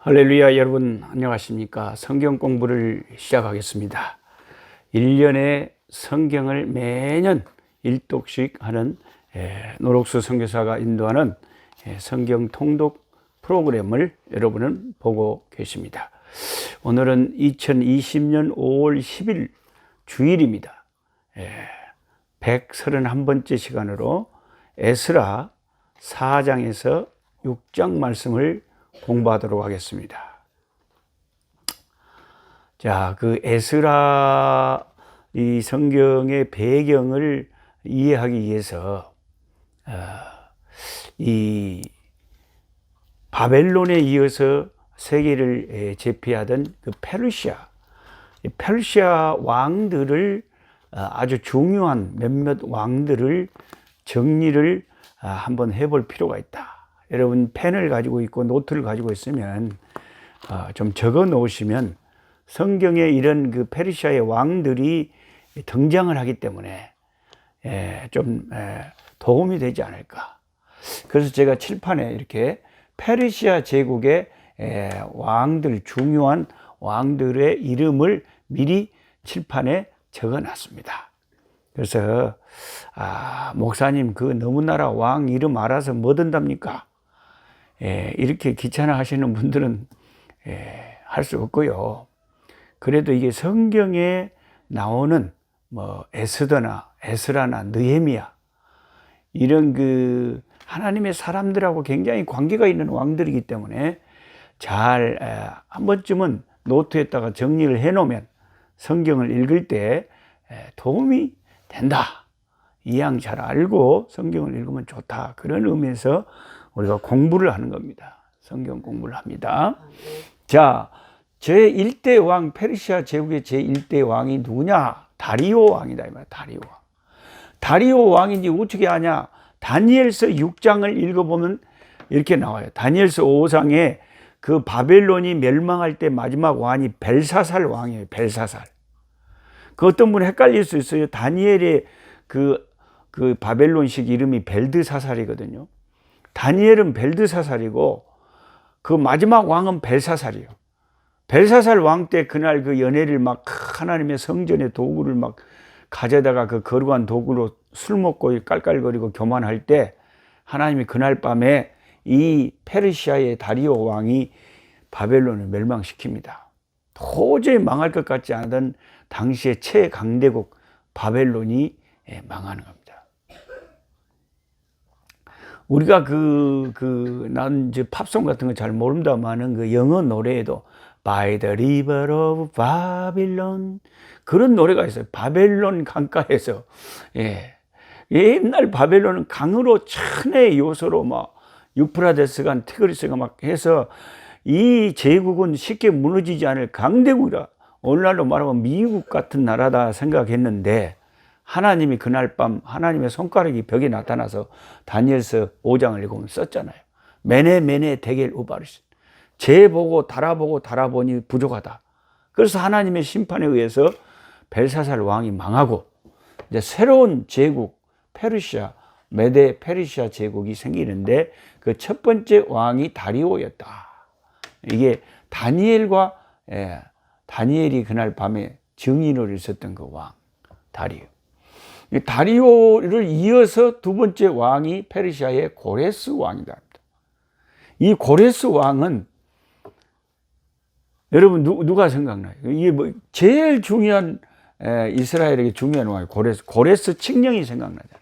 할렐루야. 여러분 안녕하십니까? 성경 공부를 시작하겠습니다. 1년에 성경을 매년 1독씩 하는 노록수 선교사가 인도하는 성경 통독 프로그램을 여러분은 보고 계십니다. 오늘은 2020년 5월 10일 주일입니다. 131번째 시간으로 에스라 4장에서 6장 말씀을 공부하도록 하겠습니다. 자, 그 에스라 이 성경의 배경을 이해하기 위해서 이 바벨론에 이어서 세계를 제패하던 그 페르시아 왕들을 아주 중요한 몇몇 왕들을 정리를 한번 해볼 필요가 있다. 여러분 펜을 가지고 있고 노트를 가지고 있으면 좀 적어 놓으시면 성경에 이런 그 페르시아의 왕들이 등장을 하기 때문에 좀 도움이 되지 않을까. 그래서 제가 칠판에 이렇게 페르시아 제국의 왕들, 중요한 왕들의 이름을 미리 칠판에 적어 놨습니다. 그래서 목사님 그 너무나라 왕 이름 알아서 뭐 든답니까? 이렇게 귀찮아 하시는 분들은 할 수 없고요. 그래도 이게 성경에 나오는 뭐 에스라나 느헤미야 이런 그 하나님의 사람들하고 굉장히 관계가 있는 왕들이기 때문에 잘 한 번쯤은 노트에다가 정리를 해 놓으면 성경을 읽을 때 도움이 된다. 이양 잘 알고 성경을 읽으면 좋다. 그런 의미에서 우리가 공부를 하는 겁니다. 성경 공부를 합니다. 자, 제1대 왕, 페르시아 제국의 제1대 왕이 누구냐? 다리오 왕이다. 이 말이야, 다리오 왕. 다리오 왕인지 어떻게 아냐? 다니엘서 6장을 읽어보면 이렇게 나와요. 다니엘서 5장에 그 바벨론이 멸망할 때 마지막 왕이 벨사살 왕이에요. 벨사살. 그 어떤 분은 헷갈릴 수 있어요. 다니엘의 그 바벨론식 이름이 벨드사살이거든요. 다니엘은 벨드사살이고 그 마지막 왕은 벨사살이에요. 벨사살 왕 때 그날 그 연회를 막 하나님의 성전의 도구를 막 가져다가 그 거룩한 도구로 술 먹고 깔깔거리고 교만할 때 하나님이 그날 밤에 이 페르시아의 다리오 왕이 바벨론을 멸망시킵니다. 도저히 망할 것 같지 않던 당시의 최강대국 바벨론이 망하는 겁니다. 우리가 난 이제 팝송 같은 거 잘 모른다마는 그 영어 노래에도 By the River of Babylon 그런 노래가 있어요. 바벨론 강가에서. 옛날 바벨론은 강으로 천의 요소로 막 유프라데스강, 티그리스가 막 해서 이 제국은 쉽게 무너지지 않을 강대국이라 오늘날로 말하면 미국 같은 나라다 생각했는데 하나님이 그날 밤 하나님의 손가락이 벽에 나타나서 다니엘서 5장을 읽으면 썼잖아요. 메네 데겔 우바르신. 재보고 달아보니 부족하다. 그래서 하나님의 심판에 의해서 벨사살 왕이 망하고 이제 새로운 제국 페르시아 메데 페르시아 제국이 생기는데 그 첫 번째 왕이 다리오였다. 이게 다니엘이 그날 밤에 증인으로 있었던 그 왕 다리오. 다리오를 이어서 두 번째 왕이 페르시아의 고레스 왕이다. 이 고레스 왕은 여러분 누가 생각나요? 이게 뭐 제일 중요한 이스라엘에게 중요한 왕이 고레스 칙령이 생각나잖아요.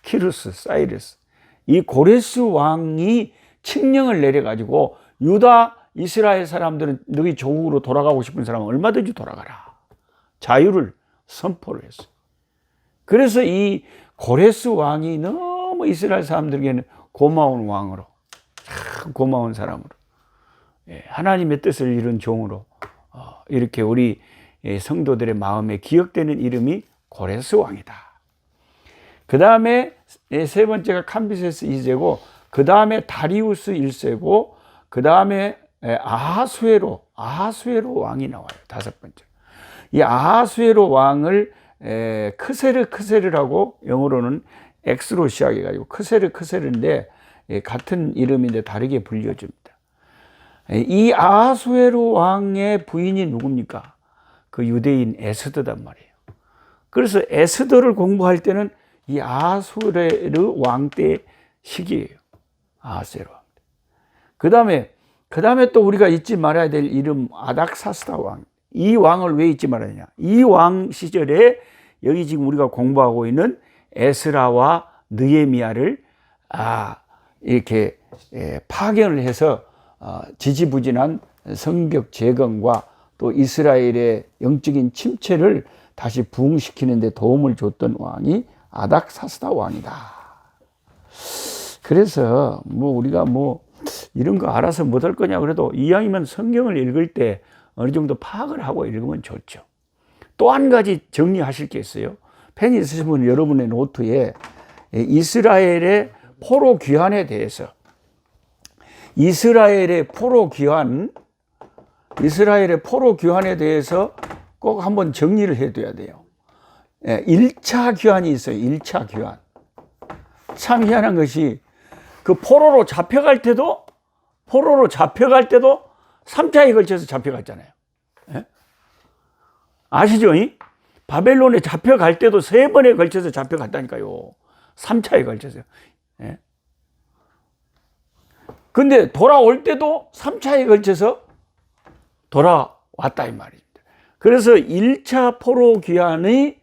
키루스, 사이러스. 이 고레스 왕이 칙령을 내려가지고 유다 이스라엘 사람들은 너희 조국으로 돌아가고 싶은 사람은 얼마든지 돌아가라. 자유를 선포를 했어요. 그래서 이 고레스 왕이 너무 이스라엘 사람들에게는 고마운 왕으로, 참 고마운 사람으로, 하나님의 뜻을 이룬 종으로 이렇게 우리 성도들의 마음에 기억되는 이름이 고레스 왕이다. 그 다음에 세 번째가 캄비세스 2세고 그 다음에 다리우스 1세고 그 다음에 아하수에로 왕이 나와요. 다섯 번째. 이 아하수에로 왕을 크세르라고 영어로는 X로 시작해가지고 크세르인데 같은 이름인데 다르게 불려줍니다. 이 아하수에로 왕의 부인이 누굽니까? 그 유대인 에스더단 말이에요. 그래서 에스더를 공부할 때는 이 아하수에로 왕 때 시기예요. 아하수에로 왕 때. 그 다음에 또 우리가 잊지 말아야 될 이름 아닥사스다 왕. 이 왕을 왜 잊지 말아야 이 왕 시절에 여기 지금 우리가 공부하고 있는 에스라와 느헤미야를 이렇게 파견을 해서 지지부진한 성벽 재건과 또 이스라엘의 영적인 침체를 다시 부흥시키는 데 도움을 줬던 왕이 아닥사스다 왕이다. 그래서 우리가 이런 거 알아서 못할 거냐 그래도 이왕이면 성경을 읽을 때 어느 정도 파악을 하고 읽으면 좋죠. 또 한 가지 정리하실 게 있어요. 펜 있으시면 여러분의 노트에 이스라엘의 포로 귀환에 대해서 이스라엘의 포로 귀환에 대해서 꼭 한번 정리를 해둬야 돼요. 1차 귀환이 있어요. 1차 귀환. 참 희한한 것이 그 포로로 잡혀갈 때도 3차에 걸쳐서 잡혀갔잖아요. 아시죠? 바벨론에 잡혀갈 때도 3번에 걸쳐서 잡혀갔다니까요. 3차에 걸쳐서. 근데 돌아올 때도 3차에 걸쳐서 돌아왔다 이 말입니다. 그래서 1차 포로 귀환이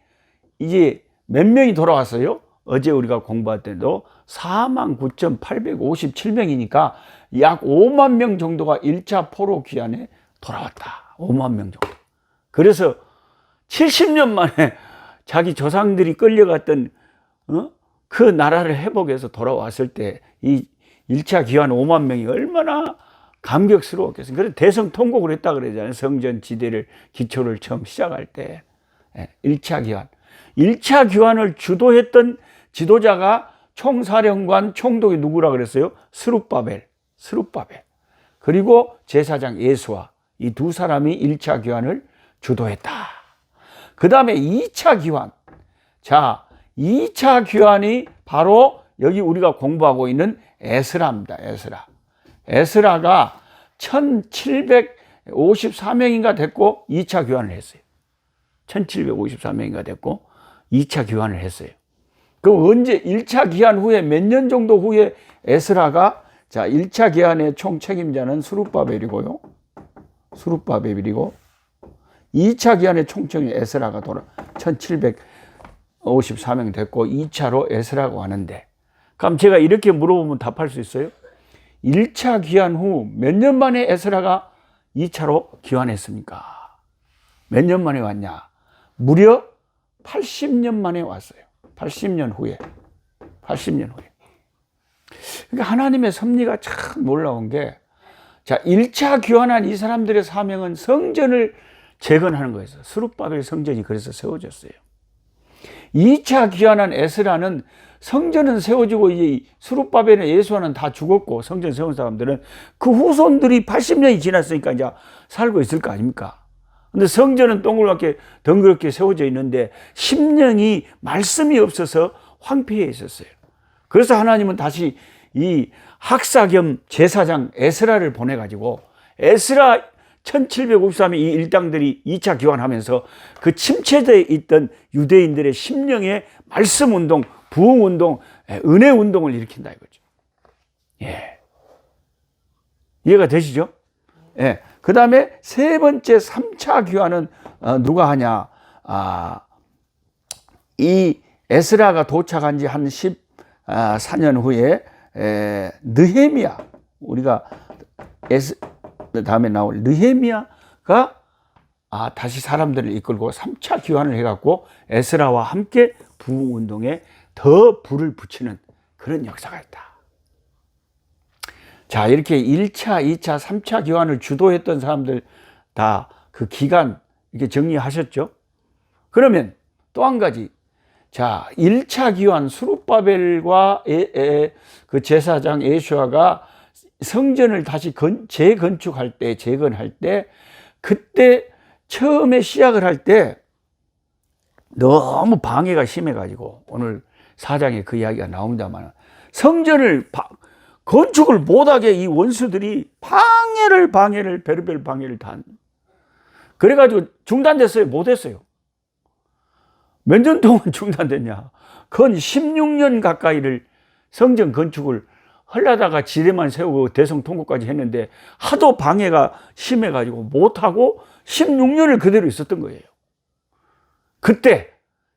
이제 몇 명이 돌아왔어요? 어제 우리가 공부할 때도 49,857명이니까 약 5만 명 정도가 1차 포로 귀환에 돌아왔다. 5만 명 정도. 그래서 70년 만에 자기 조상들이 끌려갔던 그 나라를 회복해서 돌아왔을 때 이 1차 귀환 5만 명이 얼마나 감격스러웠겠어요. 그래서 대성통곡을 했다 그러잖아요. 성전 지대를 기초를 처음 시작할 때 1차 귀환. 1차 귀환을 주도했던 지도자가 총사령관 총독이 누구라 그랬어요? 스룹바벨. 그리고 제사장 예수와 이 두 사람이 1차 귀환을 주도했다. 그 다음에 2차 귀환. 자, 2차 귀환이 바로 여기 우리가 공부하고 있는 에스라입니다. 에스라가 1754명인가 됐고 2차 귀환을 했어요. 1754명인가 됐고 2차 귀환을 했어요. 그럼 언제 1차 귀환 후에 몇 년 정도 후에 에스라가 1차 귀환의 총 책임자는 스룹바벨이고 2차 귀환의 총책임자 에스라가 1754명 됐고 2차로 에스라가 왔는데 그럼 제가 이렇게 물어보면 답할 수 있어요? 1차 귀환 후 몇 년 만에 에스라가 2차로 귀환했습니까? 몇 년 만에 왔냐? 무려 80년 만에 왔어요. 80년 후에. 그러니까 하나님의 섭리가 참 놀라운 게 1차 귀환한 이 사람들의 사명은 성전을 재건하는 거예요. 스룹바벨 성전이 그래서 세워졌어요. 2차 귀환한 에스라는 성전은 세워지고 이제 스룹바벨은 예수와는 다 죽었고 성전 세운 사람들은 그 후손들이 80년이 지났으니까 이제 살고 있을 거 아닙니까? 근데 성전은 동그랗게 덩그렇게 세워져 있는데 심령이 말씀이 없어서 황폐해 있었어요. 그래서 하나님은 다시 이 학사 겸 제사장 에스라를 보내가지고 에스라 1753의 이 일당들이 2차 귀환하면서 그 침체되어 있던 유대인들의 심령의 말씀 운동, 부흥 운동, 은혜 운동을 일으킨다 이거죠. 예. 이해가 되시죠? 예. 그 다음에 세 번째 3차 귀환은 누가 하냐? 이 에스라가 도착한 지 한 14년 후에 느헤미야, 우리가 다음에 나올 느헤미야가 다시 사람들을 이끌고 3차 귀환을 해갖고 에스라와 함께 부흥운동에 더 불을 붙이는 그런 역사가 있다. 자, 이렇게 1차, 2차, 3차 귀환을 주도했던 사람들 다 그 기간 이렇게 정리하셨죠? 그러면 또 한 가지. 자, 1차 귀환 스룹바벨과 그 제사장 예수아가 성전을 다시 재건할 때, 그때 처음에 시작을 할 때 너무 방해가 심해가지고 오늘 4장에 그 이야기가 나옵니다만 성전을 건축을 못하게 이 원수들이 방해를 베르벨 방해를 다 그래가지고 중단됐어요. 못했어요. 몇 년 동안 중단됐냐? 건 16년 가까이를 성전 건축을 하려다가 지대만 세우고 대성 통고까지 했는데 하도 방해가 심해가지고 못하고 16년을 그대로 있었던 거예요. 그때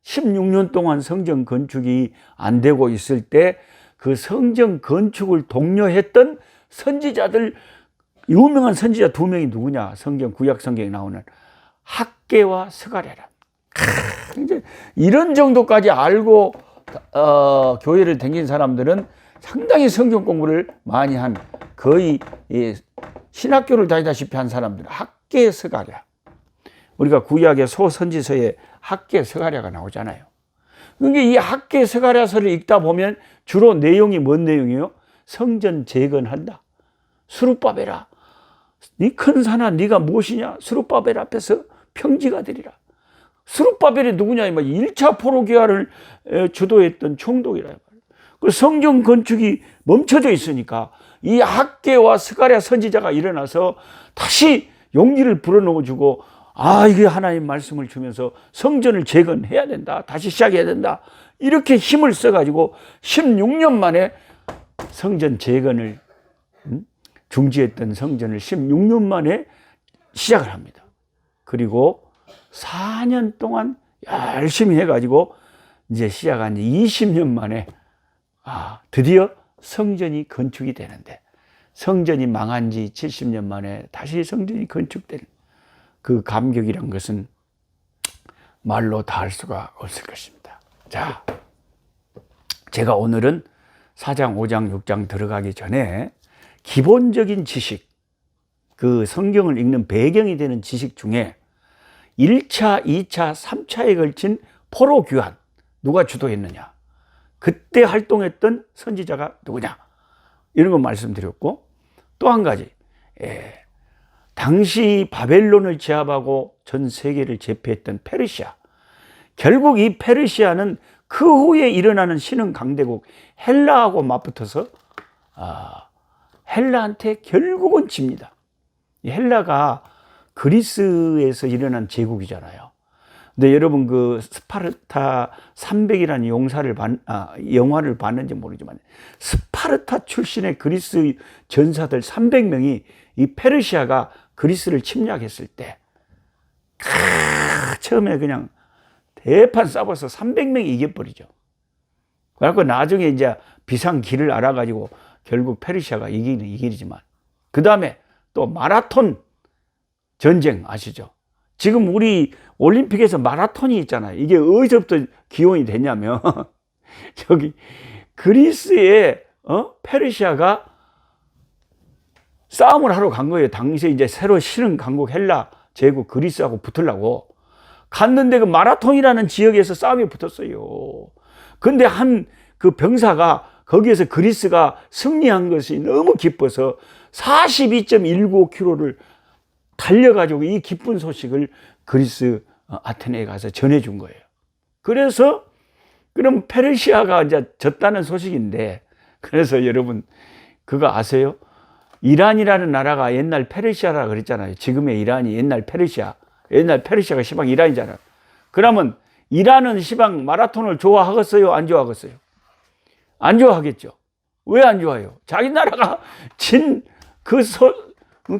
16년 동안 성전 건축이 안 되고 있을 때 그 성전 건축을 독려했던 선지자들, 유명한 선지자 2명이 누구냐? 성경, 구약 성경에 나오는 학개와 스가랴라. 이제 이런 정도까지 알고 교회를 다닌 사람들은 상당히 성경 공부를 많이 한, 거의 신학교를 다니다시피 한 사람들, 학개, 스가랴. 우리가 구약의 소선지서에 학개, 스가랴가 나오잖아요. 그러니까 이 학개, 스가랴서를 읽다 보면 주로 내용이 뭔 내용이에요? 성전 재건한다. 스룹바벨아, 네 큰 산아, 네가 무엇이냐? 스룹바벨 앞에서 평지가 되리라. 스룹바벨이 누구냐? 1차 포로기화를 주도했던 총독이라. 그 성전 건축이 멈춰져 있으니까 이 학개와 스가랴 선지자가 일어나서 다시 용기를 불어넣어주고, 이게 하나님 말씀을 주면서 성전을 재건해야 된다. 다시 시작해야 된다. 이렇게 힘을 써가지고 16년 만에 성전 재건을, 중지했던 성전을 16년 만에 시작을 합니다. 그리고 4년 동안 열심히 해가지고 이제 시작한 20년 만에 드디어 성전이 건축이 되는데, 성전이 망한 지 70년 만에 다시 성전이 건축되는 그 감격이란 것은 말로 다 할 수가 없을 것입니다. 자, 제가 오늘은 4장, 5장, 6장 들어가기 전에 기본적인 지식, 그 성경을 읽는 배경이 되는 지식 중에 1차, 2차, 3차에 걸친 포로 귀환, 누가 주도했느냐? 그때 활동했던 선지자가 누구냐? 이런 거 말씀드렸고, 또 한 가지, 당시 바벨론을 제압하고 전 세계를 제패했던 페르시아. 결국 이 페르시아는 그 후에 일어나는 신흥 강대국 헬라하고 맞붙어서 헬라한테 결국은 집니다. 헬라가 그리스에서 일어난 제국이잖아요. 근데 여러분 그 스파르타 300이라는 영화를 봤는지 모르지만 스파르타 출신의 그리스 전사들 300명이 이 페르시아가 그리스를 침략했을 때 처음에 그냥 대판 싸워서 300명이 이겨버리죠. 그래서 나중에 이제 비상길을 알아가지고 결국 페르시아가 이기지만, 그 다음에 또 마라톤 전쟁 아시죠? 지금 우리 올림픽에서 마라톤이 있잖아요. 이게 어디서부터 기원이 됐냐면 저기 그리스에 페르시아가 싸움을 하러 간 거예요. 당시에 이제 새로 신흥 강국 헬라 제국 그리스하고 붙으려고 갔는데 그 마라톤이라는 지역에서 싸움이 붙었어요. 근데 한 그 병사가 거기에서 그리스가 승리한 것이 너무 기뻐서 42.195km를 달려가지고 이 기쁜 소식을 그리스 아테네에 가서 전해준 거예요. 그래서 그럼 페르시아가 이제 졌다는 소식인데, 그래서 여러분 그거 아세요? 이란이라는 나라가 옛날 페르시아라 그랬잖아요. 지금의 이란이 옛날 페르시아. 옛날 페르시아가 시방 이란이잖아요. 그러면 이란은 시방 마라톤을 좋아하겠어요? 안 좋아하겠어요? 안 좋아하겠죠. 왜 안 좋아해요? 자기 나라가 진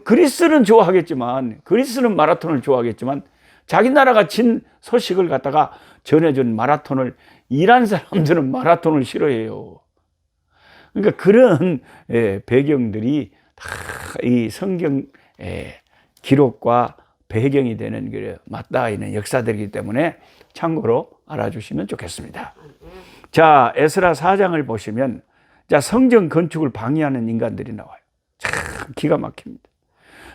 그리스는 좋아하겠지만, 그리스는 마라톤을 좋아하겠지만 자기 나라가 진 소식을 갖다가 전해준 마라톤을, 이란 사람들은 마라톤을 싫어해요. 그러니까 그런 배경들이 다 이 성경 기록과 배경이 되는 맞닿아 있는 역사들이기 때문에 참고로 알아주시면 좋겠습니다. 자, 에스라 4장을 보시면 자, 성전 건축을 방해하는 인간들이 나와요. 참 기가 막힙니다.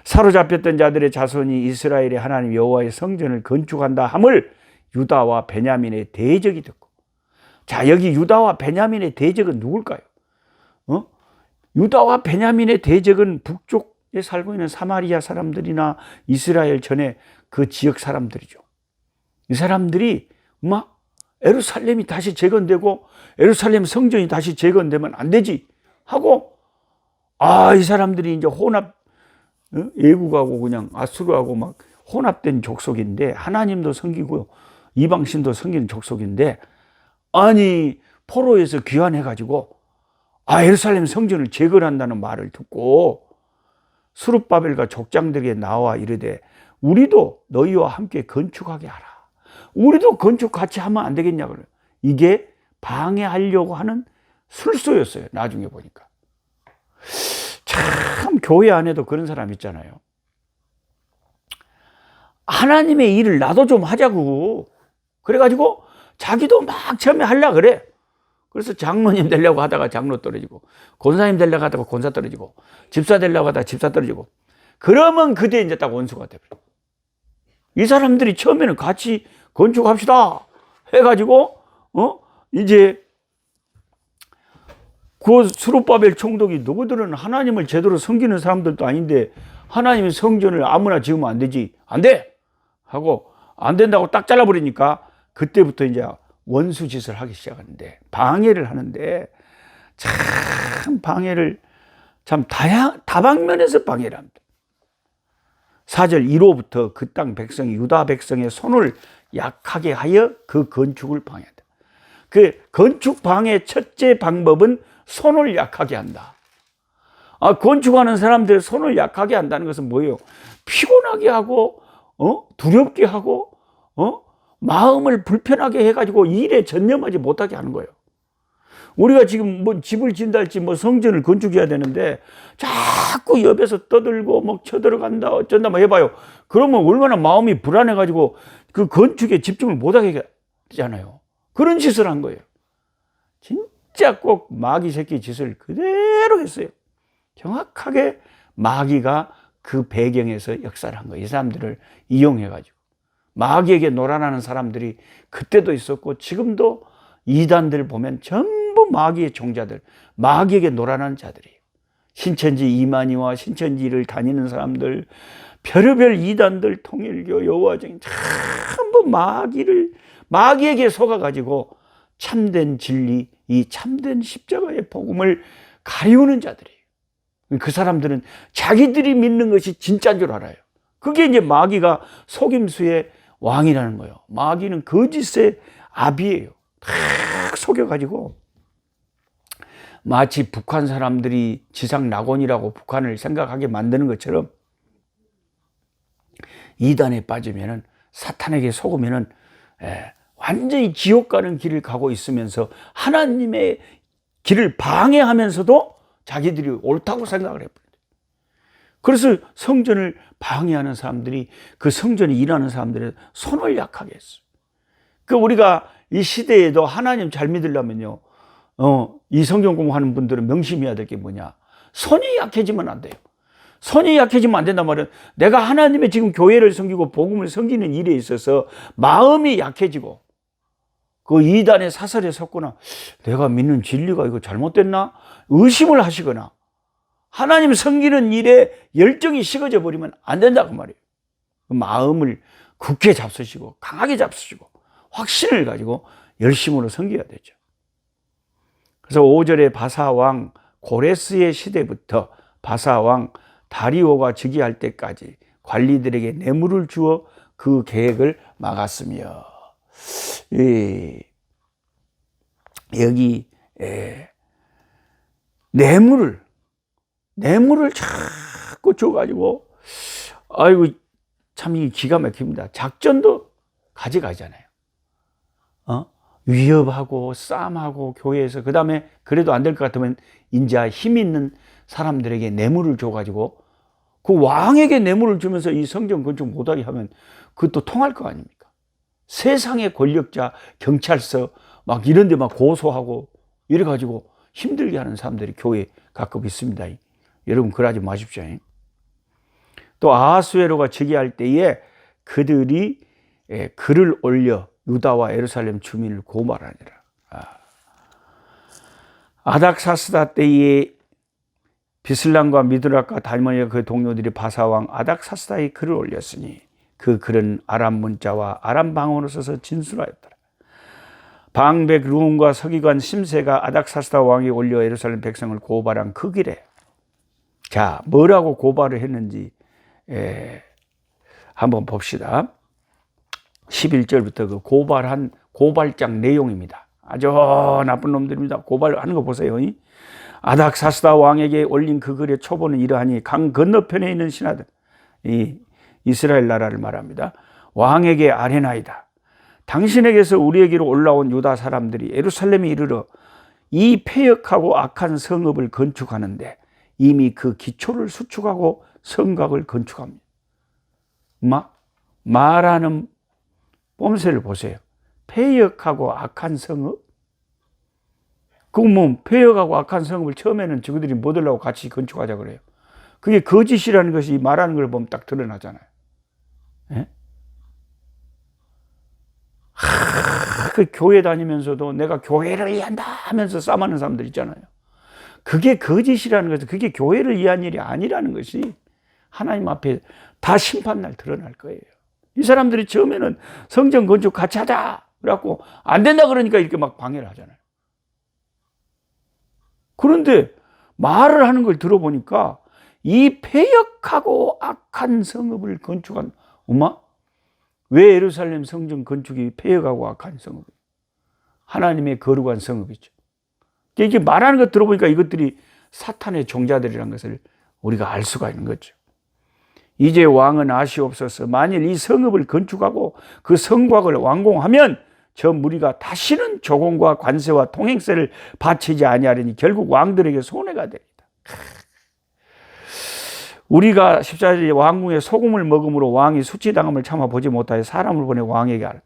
사로잡혔던 자들의 자손이 이스라엘의 하나님 여호와의 성전을 건축한다 함을 유다와 베냐민의 대적이 듣고, 자, 여기 유다와 베냐민의 대적은 누굴까요? 유다와 베냐민의 대적은 북쪽에 살고 있는 사마리아 사람들이나 이스라엘 전에 그 지역 사람들이죠. 이 사람들이 에루살렘이 다시 재건되고 에루살렘 성전이 다시 재건되면 안 되지 하고 이 사람들이 이제 혼합, 애국하고 그냥 아수르하고 막 혼합된 족속인데, 하나님도 섬기고요, 이방신도 섬기는 족속인데, 아니, 포로에서 귀환해가지고, 예루살렘 성전을 재건한다는 말을 듣고, 스룹바벨과 족장들에게 나와 이르되, 우리도 너희와 함께 건축하게 하라. 우리도 건축 같이 하면 안 되겠냐. 그래. 이게 방해하려고 하는 술수였어요. 나중에 보니까. 참, 교회 안에도 그런 사람 있잖아요. 하나님의 일을 나도 좀 하자고. 그래가지고 자기도 막 처음에 하려고 그래. 그래서 장로님 되려고 하다가 장로 떨어지고, 권사님 되려고 하다가 권사 떨어지고, 집사 되려고 하다가 집사 떨어지고, 그러면 그때 이제 딱 원수가 돼버려. 이 사람들이 처음에는 같이 건축합시다 해가지고, 이제 그 스룹바벨 총독이, 너희들은 하나님을 제대로 섬기는 사람들도 아닌데 하나님의 성전을 아무나 지으면 안 되지. 안 돼! 하고, 안 된다고 딱 잘라버리니까 그때부터 이제 원수 짓을 하기 시작하는데, 방해를 하는데, 참 방해를, 참 다방면에서 방해를 합니다. 4절 1호부터 그 땅 백성이, 유다 백성의 손을 약하게 하여 그 건축을 방해한다. 그 건축 방해 첫째 방법은 손을 약하게 한다. 건축하는 사람들의 손을 약하게 한다는 것은 뭐예요? 피곤하게 하고, 두렵게 하고, 마음을 불편하게 해가지고 일에 전념하지 못하게 하는 거예요. 우리가 지금 뭐 집을 짓는다 할지 뭐 성전을 건축해야 되는데 자꾸 옆에서 떠들고 뭐 쳐들어간다 어쩐다 뭐 해봐요. 그러면 얼마나 마음이 불안해가지고 그 건축에 집중을 못하게 되잖아요. 그런 짓을 한 거예요. 진짜 꼭 마귀 새끼 짓을 그대로 했어요. 정확하게 마귀가 그 배경에서 역사를 한 거예요. 이 사람들을 이용해가지고. 마귀에게 놀아나는 사람들이 그때도 있었고 지금도 이단들 보면 전부 마귀의 종자들, 마귀에게 놀아나는 자들이에요. 신천지 이만희와 신천지를 다니는 사람들, 별의별 이단들, 통일교, 여호와정인 전부 마귀에게 속아가지고 참된 진리, 이 참된 십자가의 복음을 가리우는 자들이에요. 그 사람들은 자기들이 믿는 것이 진짜인 줄 알아요. 그게 이제 마귀가 속임수의 왕이라는 거예요. 마귀는 거짓의 아비예요. 탁 속여가지고 마치 북한 사람들이 지상 낙원이라고 북한을 생각하게 만드는 것처럼 이단에 빠지면은, 사탄에게 속으면은 완전히 지옥 가는 길을 가고 있으면서 하나님의 길을 방해하면서도 자기들이 옳다고 생각을 해버려요. 그래서 성전을 방해하는 사람들이, 그 성전에 일하는 사람들의 손을 약하게 했어요. 우리가 이 시대에도 하나님 잘 믿으려면요, 이 성경 공부하는 분들은 명심해야 될 게 뭐냐? 손이 약해지면 안 돼요. 손이 약해지면 안 된단 말은, 내가 하나님의 지금 교회를 섬기고 복음을 섬기는 일에 있어서 마음이 약해지고, 그 이단의 사설에 섰거나, 내가 믿는 진리가 이거 잘못됐나? 의심을 하시거나, 하나님 섬기는 일에 열정이 식어져 버리면 안 된다고 말이에요. 그 마음을 굳게 잡수시고, 강하게 잡수시고, 확신을 가지고 열심으로 섬겨야 되죠. 그래서 5절에 바사왕 고레스의 시대부터 바사왕 다리오가 즉위할 때까지 관리들에게 뇌물을 주어 그 계획을 막았으며, 여기 뇌물을 자꾸 줘가지고, 아이고 참 이게 기가 막힙니다. 작전도 가져가잖아요. 위협하고 싸움하고 교회에서, 그 다음에 그래도 안 될 것 같으면 인자 힘 있는 사람들에게 뇌물을 줘가지고, 그 왕에게 뇌물을 주면서 이 성전 건축 못하게 하면 그것도 통할 거 아닙니까? 세상의 권력자, 경찰서 막 이런 데 막 고소하고 이래가지고 힘들게 하는 사람들이 교회에 가끔 있습니다. 여러분 그러지 마십시오. 또 아하수에로가 즉위할 때에 그들이 글을 올려 유다와 예루살렘 주민을 고발하니라. 아닥사스다 때에 비슬람과 미드락과 달모니와 그 동료들이 바사왕 아닥사스다에 글을 올렸으니 그 글은 아람 문자와 아람 방언으로 써서 진술하였더라. 방백 루온과 서기관 심세가 아닥사스다 왕이 올려 예루살렘 백성을 고발한 그 길에 자, 뭐라고 고발을 했는지 한번 봅시다. 11절부터 그 고발장 내용입니다. 아주 나쁜 놈들입니다. 고발하는 거 보세요. 아닥사스다 왕에게 올린 그 글의 초본은 이러하니 강 건너편에 있는 신하들, 이 이스라엘 나라를 말합니다. 왕에게 아뢰나이다. 당신에게서 우리에게로 올라온 유다 사람들이 예루살렘에 이르러 이 패역하고 악한 성읍을 건축하는데 이미 그 기초를 수축하고 성곽을 건축합니다. 말하는 뽐새를 보세요. 패역하고 악한 성읍? 패역하고 악한 성읍을 처음에는 저들이 뭐 들라고 같이 건축하자 그래요. 그게 거짓이라는 것이 말하는 걸 보면 딱 드러나잖아요. 예? 그 교회 다니면서도 내가 교회를 이해한다 하면서 싸우는 사람들 있잖아요. 그게 거짓이라는 것은 그게 교회를 이해한 일이 아니라는 것이 하나님 앞에 다 심판날 드러날 거예요. 이 사람들이 처음에는 성전 건축 같이 하자 그래갖고 안 된다 그러니까 이렇게 막 방해를 하잖아요. 그런데 말을 하는 걸 들어보니까 이 패역하고 악한 성읍을 건축한, 왜 예루살렘 성전 건축이 패역하고 악한 성읍이에요? 하나님의 거룩한 성읍이죠. 이게 말하는 것 들어보니까 이것들이 사탄의 종자들이라는 것을 우리가 알 수가 있는 거죠. 이제 왕은 아시옵소서. 만일 이 성읍을 건축하고 그 성곽을 완공하면 저 무리가 다시는 조공과 관세와 통행세를 바치지 아니하리니 결국 왕들에게 손해가 됩니다. 우리가 14절에 왕궁에 소금을 먹음으로 왕이 수치당함을 참아보지 못하여 사람을 보내 왕에게 하라.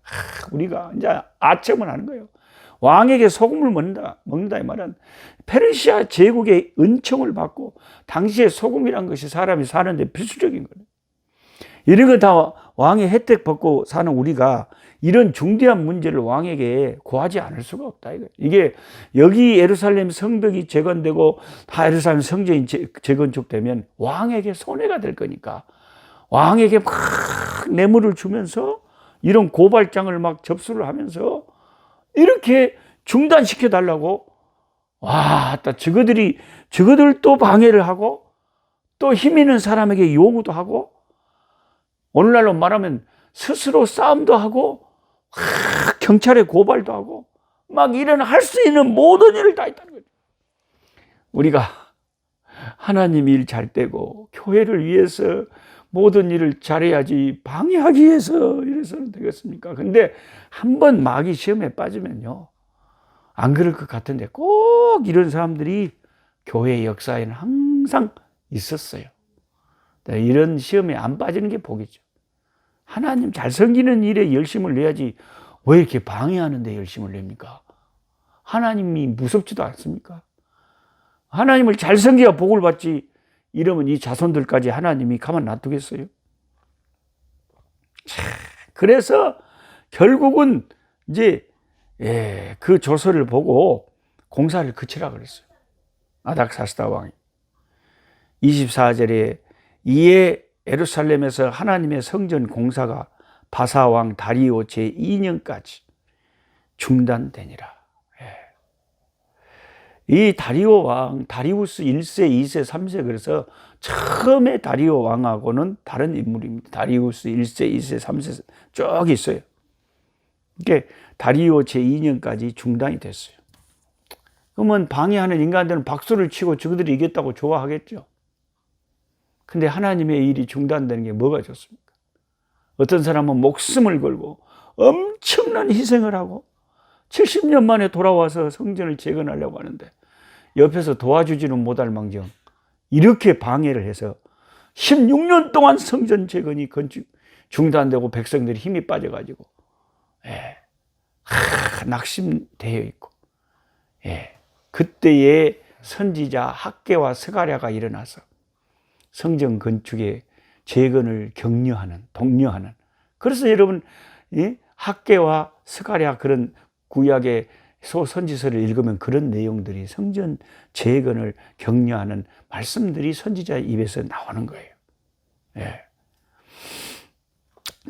우리가 이제 아첨을 하는 거예요. 왕에게 소금을 먹는다 이 말은 페르시아 제국의 은총을 받고 당시에 소금이란 것이 사람이 사는데 필수적인 거예요. 이런 거 다 왕의 혜택 받고 사는 우리가 이런 중대한 문제를 왕에게 구하지 않을 수가 없다. 이게 여기 예루살렘 성벽이 재건되고 예루살렘 성전이 재건축되면 왕에게 손해가 될 거니까 왕에게 막 뇌물을 주면서 이런 고발장을 막 접수를 하면서 이렇게 중단시켜 달라고 저거들 또 방해를 하고 또 힘 있는 사람에게 요구도 하고 오늘날로 말하면 스스로 싸움도 하고 경찰에 고발도 하고 막 이런 할 수 있는 모든 일을 다 했다는 거죠. 우리가 하나님 일 잘 되고 교회를 위해서 모든 일을 잘해야지 방해하기 위해서 이래서는 되겠습니까? 근데 한번 마귀 시험에 빠지면요 안 그럴 것 같은데 꼭 이런 사람들이 교회 역사에는 항상 있었어요. 이런 시험에 안 빠지는 게 복이죠. 하나님 잘 섬기는 일에 열심을 내야지 왜 이렇게 방해하는 데 열심을 냅니까? 하나님이 무섭지도 않습니까? 하나님을 잘 섬겨야 복을 받지 이러면 이 자손들까지 하나님이 가만 놔두겠어요? 그래서 결국은 이제 그 조서를 보고 공사를 그치라 그랬어요. 아닥사스다 왕이 24절에 이에 예루살렘에서 하나님의 성전 공사가 바사 왕 다리오 제2년까지 중단되니라. 이 다리오 왕, 다리우스 1세, 2세, 3세 그래서 처음에 다리오 왕하고는 다른 인물입니다. 다리우스 1세, 2세, 3세 쭉 있어요. 이게 다리오 제2년까지 중단이 됐어요. 그러면 방해하는 인간들은 박수를 치고 저들이 이겼다고 좋아하겠죠. 근데 하나님의 일이 중단되는 게 뭐가 좋습니까? 어떤 사람은 목숨을 걸고 엄청난 희생을 하고 70년 만에 돌아와서 성전을 재건하려고 하는데 옆에서 도와주지는 못할 망정 이렇게 방해를 해서 16년 동안 성전 재건이 중단되고 백성들이 힘이 빠져가지고 낙심되어 있고 그때의 선지자 학개와 스가랴가 일어나서 성전 건축의 재건을 독려하는. 그래서 여러분 학개와 스가랴 그런 구약의 선지서를 읽으면 그런 내용들이 성전 재건을 격려하는 말씀들이 선지자 입에서 나오는 거예요.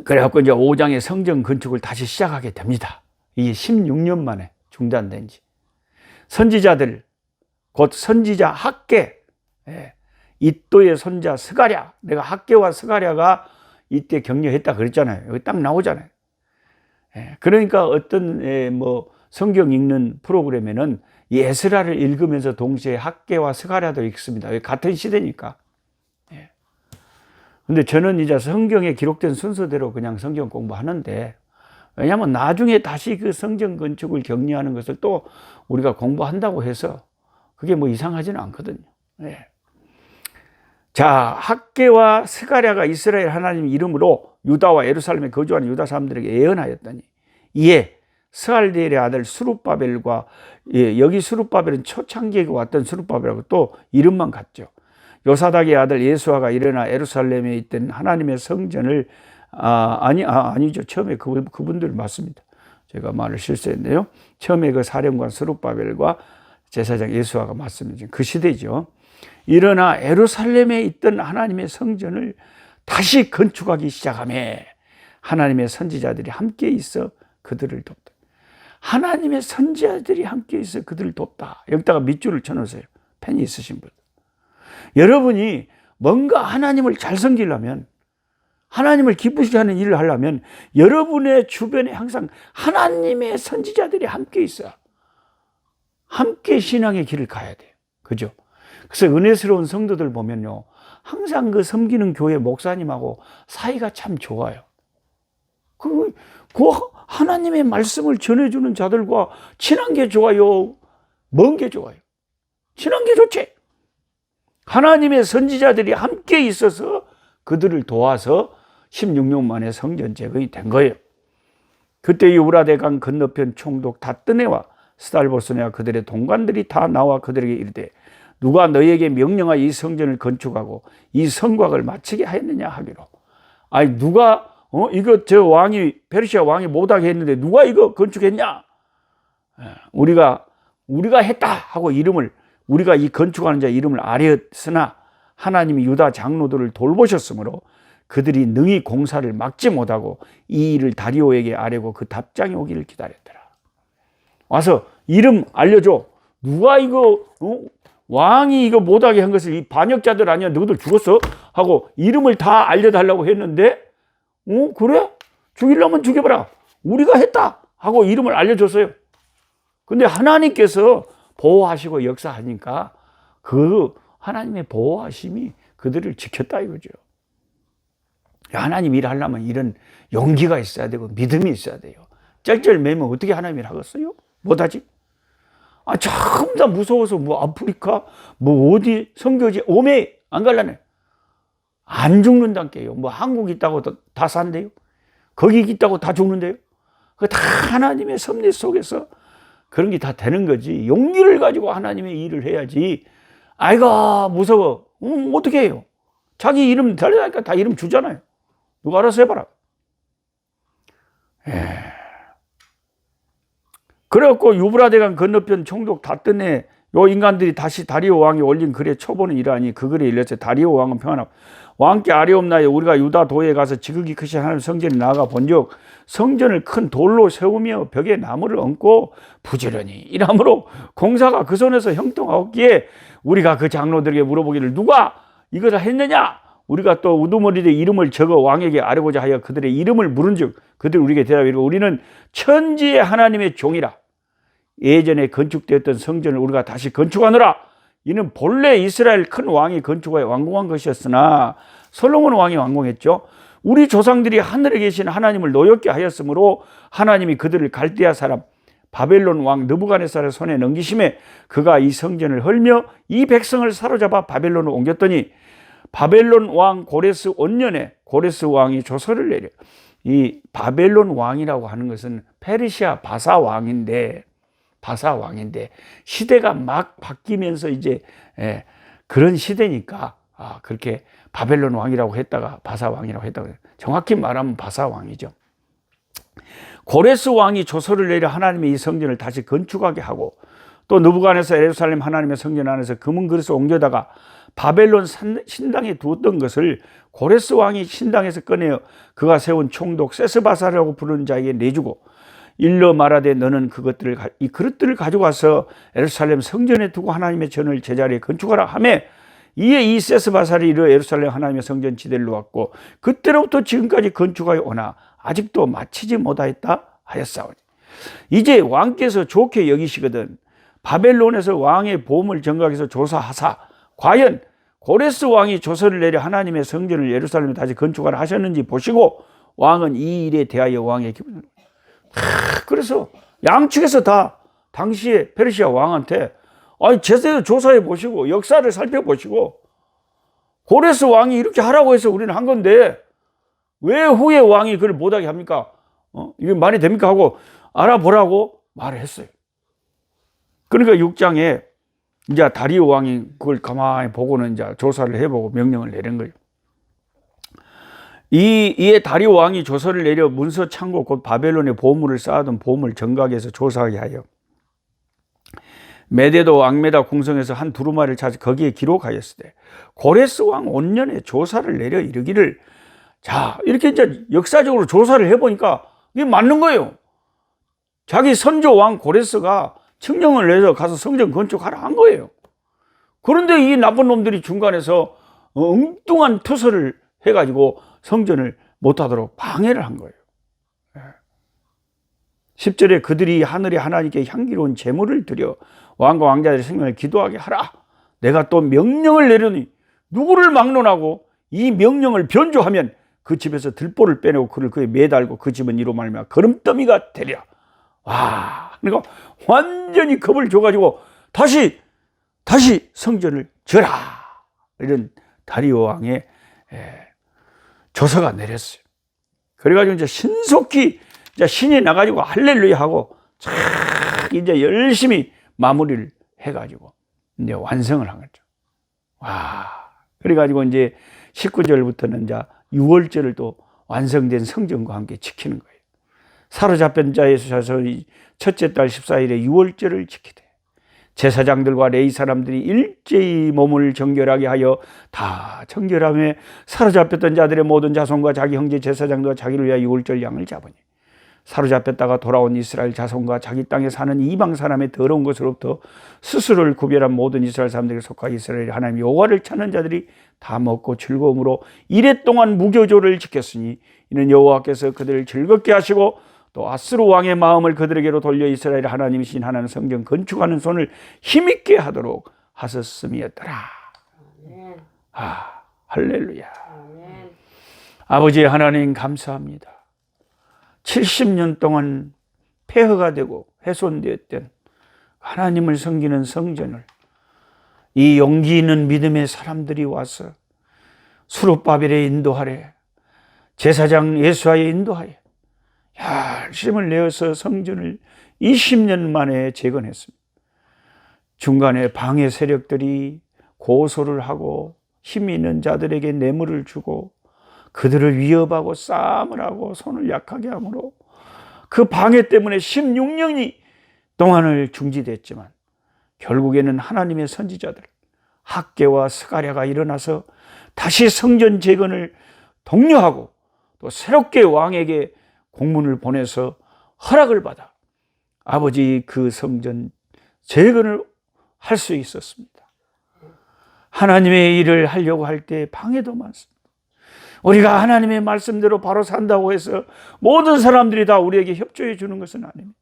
그래갖고 이제 5장의 성전 건축을 다시 시작하게 됩니다. 이게 16년 만에 중단된 지. 선지자들 곧 선지자 학개 이또의 손자 스가랴, 내가 학개와 스가랴가 이때 격려했다 그랬잖아요. 여기 딱 나오잖아요. 그러니까 어떤 뭐 성경 읽는 프로그램에는 에스라를 읽으면서 동시에 학개와 스가랴도 읽습니다. 같은 시대니까. 근데 저는 이제 성경에 기록된 순서대로 그냥 성경 공부하는데, 왜냐하면 나중에 다시 그 성전 건축을 격려하는 것을 또 우리가 공부한다고 해서 그게 뭐 이상하지는 않거든요. 자, 학개와 스가랴가 이스라엘 하나님 이름으로 유다와 예루살렘에 거주하는 유다 사람들에게 예언하였더니, 이에 스알디엘의 아들 스룹바벨과, 여기 스룹바벨은 초창기에 왔던 스룹바벨하고 또 이름만 같죠. 요사닥의 아들 예수아가 일어나 예루살렘에 있던 하나님의 성전을 아니죠. 처음에 그분들 맞습니다. 제가 말을 실수했네요. 처음에 그 사령관 스룹바벨과 제사장 예수아가 맞습니다. 그 시대죠. 일어나 예루살렘에 있던 하나님의 성전을 다시 건축하기 시작하며 하나님의 선지자들이 함께 있어 그들을 돕다. 하나님의 선지자들이 함께 있어 그들을 돕다. 여기다가 밑줄을 쳐놓으세요. 펜이 있으신 분. 여러분이 뭔가 하나님을 잘 섬기려면, 하나님을 기쁘시게 하는 일을 하려면 여러분의 주변에 항상 하나님의 선지자들이 함께 있어야 함께 신앙의 길을 가야 돼요. 그죠? 그래서 은혜스러운 성도들 보면요, 항상 그 섬기는 교회 목사님하고 사이가 참 좋아요. 그 하나님의 말씀을 전해주는 자들과 친한 게 좋아요? 먼 게 좋아요? 친한 게 좋지. 하나님의 선지자들이 함께 있어서 그들을 도와서 16년 만에 성전 재건이 된 거예요. 그때 유브라데강 건너편 총독 다뜨네와 스달보스네와 그들의 동관들이 다 나와 그들에게 이르되, 누가 너희에게 명령하여 이 성전을 건축하고 이 성곽을 마치게 하였느냐 하기로. 아니 누가 이거 저 왕이, 페르시아 왕이 못하게 했는데 누가 이거 건축했냐? 우리가 했다 하고 이름을, 우리가 이 건축하는 자 이름을 아뢰었으나 하나님이 유다 장로들을 돌보셨으므로 그들이 능히 공사를 막지 못하고 이 일을 다리오에게 아뢰고 그 답장이 오기를 기다렸더라. 와서 이름 알려줘. 누가 이거 왕이 이거 못하게 한 것을, 이 반역자들 아니야, 너희들 죽었어? 하고 이름을 다 알려달라고 했는데, 그래? 죽이려면 죽여봐라. 우리가 했다 하고 이름을 알려줬어요. 근데 하나님께서 보호하시고 역사하니까 그 하나님의 보호하심이 그들을 지켰다 이거죠. 하나님 일을 하려면 이런 용기가 있어야 되고 믿음이 있어야 돼요. 쩔쩔매면 어떻게 하나님 일 하겠어요? 못하지? 전부 다 무서워서 뭐 아프리카, 뭐 어디 선교지 오메 안 갈라네. 안 죽는다니까요. 뭐 한국 있다고 다 산대요. 거기 있다고 다 죽는데요. 그 다 하나님의 섭리 속에서 그런 게 다 되는 거지. 용기를 가지고 하나님의 일을 해야지. 아이고 무서워. 어떻게 해요? 자기 이름 달라니까 다 이름 주잖아요. 누가 알아서 해봐라. 그래갖고 유브라데강 건너편 총독 다뜨네 요 인간들이 다시 다리오 왕이 올린 글에 초보는 이러하니 그 글에 일렀어요. 다리오 왕은 평안하고 왕께 아뢰옵나이다. 우리가 유다 도에 가서 지극히 크신 하나님 성전에 나아가 본즉 성전을 큰 돌로 세우며 벽에 나무를 얹고 부지런히 일함으로 공사가 그 손에서 형통하였기에 우리가 그 장로들에게 물어보기를 누가 이것을 했느냐? 우리가 또 우두머리에 이름을 적어 왕에게 아뢰고자 하여 그들의 이름을 물은즉 그들이 우리에게 대답하기를 우리는 천지의 하나님의 종이라. 예전에 건축되었던 성전을 우리가 다시 건축하노라. 이는 본래 이스라엘 큰 왕이 건축하여 완공한 것이었으나 솔로몬 왕이 완공했죠. 우리 조상들이 하늘에 계신 하나님을 노엽게 하였으므로 하나님이 그들을 갈대아 사람 바벨론 왕 느부갓네살의 손에 넘기심에 그가 이 성전을 헐며 이 백성을 사로잡아 바벨론으로 옮겼더니 바벨론 왕 고레스 원년에 고레스 왕이 조서를 내려. 이 바벨론 왕이라고 하는 것은 페르시아 바사 왕인데 시대가 막 바뀌면서 이제 그런 시대니까 그렇게 바벨론 왕이라고 했다가 바사 왕이라고 했다가 정확히 말하면 바사 왕이죠. 고레스 왕이 조서를 내려 하나님의 이 성전을 다시 건축하게 하고 또 느부갓네살 예루살렘 하나님의 성전 안에서 금은 그릇을 옮겨다가 바벨론 신당에 두었던 것을 고레스 왕이 신당에서 꺼내어 그가 세운 총독 세스바사라고 부르는 자에게 내주고 일러 말하되 너는 이 그릇들을 가져가서 예루살렘 성전에 두고 하나님의 전을 제자리에 건축하라 하매 이에 이 세스바살이 이르러 예루살렘 하나님의 성전 지대를 놓았고 그때로부터 지금까지 건축하여 오나 아직도 마치지 못하였다 하였사오니. 이제 왕께서 좋게 여기시거든 바벨론에서 왕의 보험을 정각해서 조사하사 과연 고레스 왕이 조서를 내려 하나님의 성전을 예루살렘에 다시 건축하라 하셨는지 보시고 왕은 이 일에 대하여 왕의 기분을. 그래서 양측에서 다 당시에 페르시아 왕한테 제대로 조사해 보시고 역사를 살펴보시고 고레스 왕이 이렇게 하라고 해서 우리는 한 건데 왜 후에 왕이 그걸 못하게 합니까? 이게 말이 됩니까? 하고 알아보라고 말을 했어요. 그러니까 6장에 이제 다리오 왕이 그걸 가만히 보고는 이제 조사를 해보고 명령을 내린 거예요. 이에 다리오 왕이 조서를 내려 문서 창고 곧 바벨론에 보물을 쌓아둔 보물 정각에서 조사하게 하여 메데도 앙메다 궁성에서 한 두루마리를 찾아 거기에 기록하였으되 고레스 왕 5년에 조사를 내려 이르기를. 자, 이렇게 이제 역사적으로 조사를 해보니까 이게 맞는 거예요. 자기 선조 왕 고레스가 칙령을 내서 가서 성전 건축하라 한 거예요. 그런데 이 나쁜 놈들이 중간에서 엉뚱한 투서를 해가지고 성전을 못하도록 방해를 한 거예요. 10절에 그들이 하늘의 하나님께 향기로운 제물을 드려 왕과 왕자들의 생명을 기도하게 하라. 내가 또 명령을 내려니 누구를 막론하고 이 명령을 변조하면 그 집에서 들보를 빼내고 그를 그에 매달고 그 집은 이로 말미암아 거름더미가 되리라. 와, 그러니까 완전히 겁을 줘가지고 다시 성전을 져라. 이런 다리오 왕의 조서가 내렸어요. 그래가지고 이제 신속히 이제 신이 나가지고 할렐루야 하고 쫙 이제 열심히 마무리를 해가지고 이제 완성을 한 거죠. 와, 그래가지고 이제 19절부터는 이제 6월절을 또 완성된 성전과 함께 지키는 거예요. 사로잡힌 자에서 첫째 달 14일에 6월절을 지키되 제사장들과 레위 사람들이 일제히 몸을 정결하게 하여 다 정결함에 사로잡혔던 자들의 모든 자손과 자기 형제 제사장들과 자기를 위하여 6월절 양을 잡으니 사로잡혔다가 돌아온 이스라엘 자손과 자기 땅에 사는 이방 사람의 더러운 것으로부터 스스로를 구별한 모든 이스라엘 사람들에게 속하 이스라엘 하나님 여호와를 찾는 자들이 다 먹고 즐거움으로 이래 동안 무교조를 지켰으니 이는 여호와께서 그들을 즐겁게 하시고 또 아스루 왕의 마음을 그들에게로 돌려 이스라엘 하나님이신 하나님 성전 건축하는 손을 힘있게 하도록 하셨음이었더라. 할렐루야. 아버지 하나님 감사합니다. 70년 동안 폐허가 되고 훼손되었던 하나님을 섬기는 성전을 이 용기 있는 믿음의 사람들이 와서 수룹바벨에 인도하래, 제사장 예수아에 인도하여 열심을 내어서 성전을 20년 만에 재건했습니다. 중간에 방해 세력들이 고소를 하고 힘이 있는 자들에게 뇌물을 주고 그들을 위협하고 싸움을 하고 손을 약하게 하므로 그 방해 때문에 16년이 동안을 중지됐지만 결국에는 하나님의 선지자들 학개와 스가랴가 일어나서 다시 성전 재건을 독려하고 또 새롭게 왕에게 공문을 보내서 허락을 받아 아버지 그 성전 재건을 할 수 있었습니다. 하나님의 일을 하려고 할 때 방해도 많습니다. 우리가 하나님의 말씀대로 바로 산다고 해서 모든 사람들이 다 우리에게 협조해 주는 것은 아닙니다.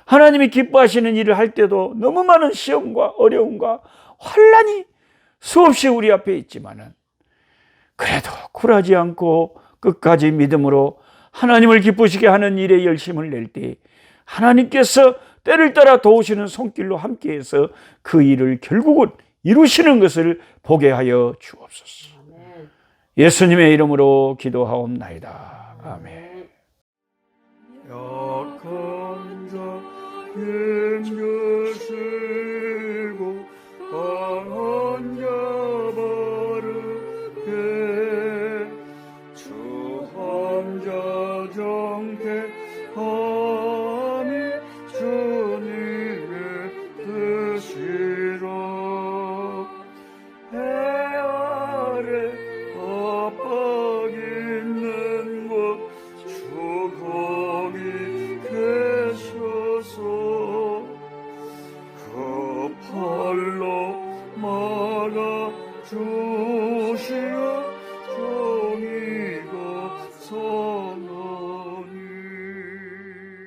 하나님이 기뻐하시는 일을 할 때도 너무 많은 시험과 어려움과 환난이 수없이 우리 앞에 있지만은 그래도 굴하지 않고 끝까지 믿음으로 하나님을 기쁘시게 하는 일에 열심을 낼 때 하나님께서 때를 따라 도우시는 손길로 함께해서 그 일을 결국은 이루시는 것을 보게 하여 주옵소서. 예수님의 이름으로 기도하옵나이다. 아멘. 약한 자